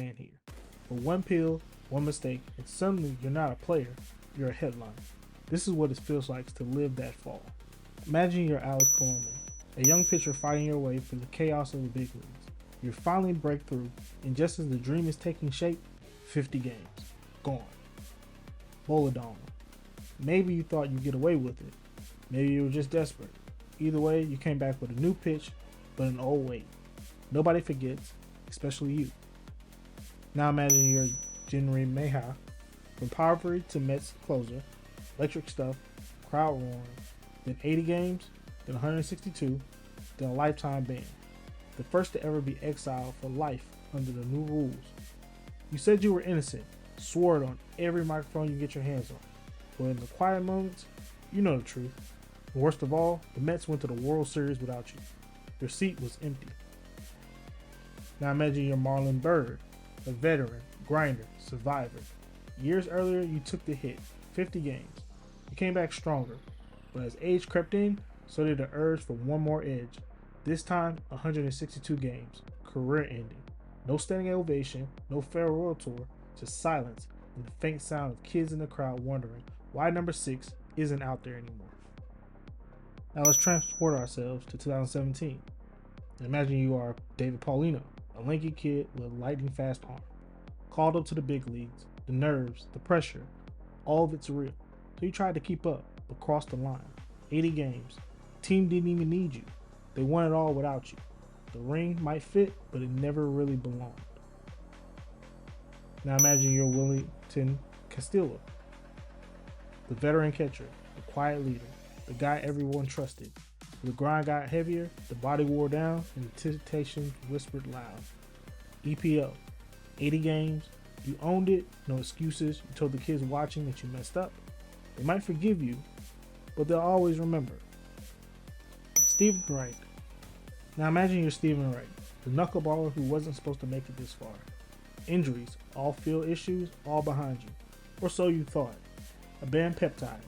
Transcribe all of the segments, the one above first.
man here. But one pill, one mistake, and suddenly you're not a player, you're a headline. This is what it feels like to live that fall. Imagine you're Alex Coleman, a young pitcher fighting your way through the chaos of the big leagues. You finally break through, and just as the dream is taking shape, 50 games. Gone. Boladon. Maybe you thought you'd get away with it. Maybe you were just desperate. Either way, you came back with a new pitch, but an old weight. Nobody forgets, especially you. Now imagine you're Jerrick Mayha, from poverty to Mets closer, electric stuff, crowd roaring, then 80 games, then 162, then a lifetime ban. The first to ever be exiled for life under the new rules. You said you were innocent, swore it on every microphone you get your hands on. But in the quiet moments, you know the truth. And worst of all, the Mets went to the World Series without you. Your seat was empty. Now imagine you're Marlin Bird, a veteran, grinder, survivor. Years earlier, you took the hit, 50 games. You came back stronger, but as age crept in, so did the urge for one more edge. This time, 162 games, career ending. No standing ovation, no farewell tour, just silence and the faint sound of kids in the crowd wondering why number 6 isn't out there anymore. Now let's transport ourselves to 2017. Imagine you are David Paulino, a lanky kid with a lightning fast arm. Called up to the big leagues, the nerves, the pressure, all of it's real. So you tried to keep up, but crossed the line. 80 games. Team didn't even need you. They won it all without you. The ring might fit, but it never really belonged. Now imagine you're Willington Castillo, the veteran catcher, the quiet leader, the guy everyone trusted. The grind got heavier, the body wore down, and the temptation whispered loud. EPO, 80 games, you owned it, no excuses, you told the kids watching that you messed up. They might forgive you, but they'll always remember. Stephen Wright. Now imagine you're Stephen Wright, the knuckleballer who wasn't supposed to make it this far. Injuries, all field issues, all behind you. Or so you thought. A banned peptide.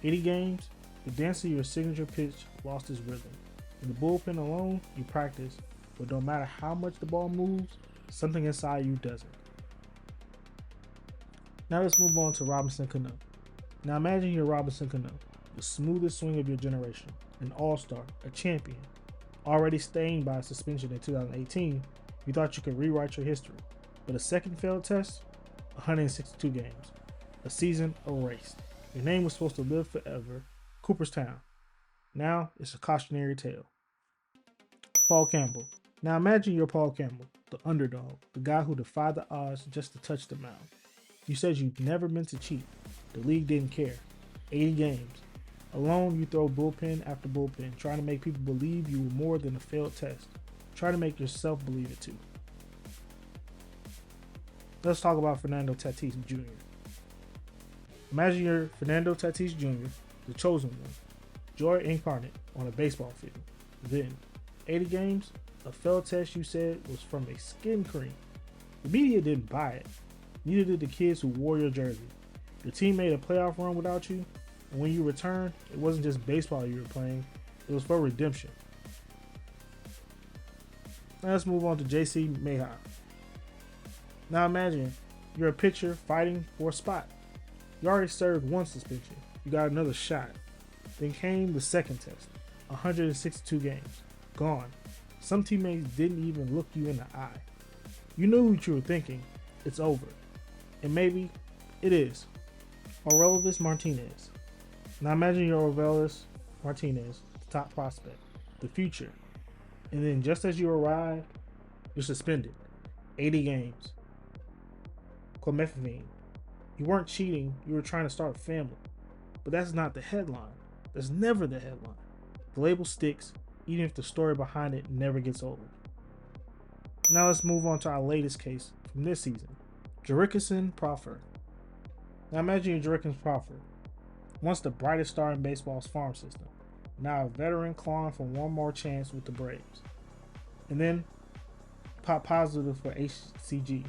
80 games, the dance of your signature pitch lost its rhythm. In the bullpen alone, you practice, but no matter how much the ball moves, something inside you doesn't. Now let's move on to Robinson Canó. Now imagine you're Robinson Canó, the smoothest swing of your generation, an all-star, a champion. Already stained by a suspension in 2018, you thought you could rewrite your history. But a second failed test, 162 games, a season erased. Your name was supposed to live forever, Cooperstown. Now it's a cautionary tale. Paul Campbell. Now imagine you're Paul Campbell, the underdog, the guy who defied the odds just to touch the mound. You said you'd never meant to cheat. The league didn't care. 80 games. Alone, you throw bullpen after bullpen, trying to make people believe you were more than a failed test. Try to make yourself believe it too. Let's talk about Fernando Tatis Jr. Imagine you're Fernando Tatis Jr., the chosen one, joy incarnate on a baseball field. Then, 80 games, a failed test you said was from a skin cream. The media didn't buy it, neither did the kids who wore your jersey. Your team made a playoff run without you, and when you returned, it wasn't just baseball you were playing, it was for redemption. Now let's move on to JC Mayha. Now imagine you're a pitcher fighting for a spot. You already served one suspension. You got another shot. Then came the second test. 162 games. Gone. Some teammates didn't even look you in the eye. You knew what you were thinking. It's over. And maybe it is. Orvis Martinez. Now imagine you're Orvis Martinez, the top prospect, the future. And then just as you arrive, you're suspended. 80 games. Coleman. You weren't cheating, you were trying to start a family. But that's not the headline. That's never the headline. The label sticks, even if the story behind it never gets old. Now let's move on to our latest case from this season. Jerrick Profer. Now imagine you're Jerrick Profer, once the brightest star in baseball's farm system, now a veteran clawing for one more chance with the Braves. And then, pop positive for HCG,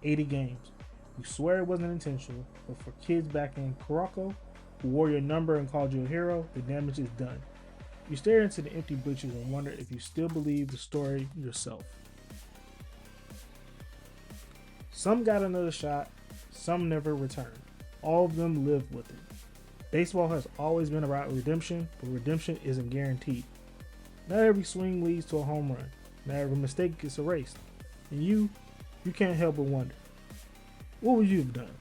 80 games. You swear it wasn't intentional, but for kids back in Caraco, who wore your number and called you a hero, the damage is done. You stare into the empty bleachers and wonder if you still believe the story yourself. Some got another shot, some never returned. All of them lived with it. Baseball has always been about redemption, but redemption isn't guaranteed. Not every swing leads to a home run. Not every mistake gets erased. And you can't help but wonder, what would you have done?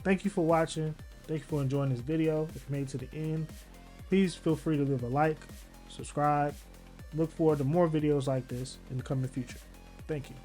Thank you for watching. Thank you for enjoying this video. If you made it to the end, please feel free to leave a like, subscribe. Look forward to more videos like this in the coming future. Thank you.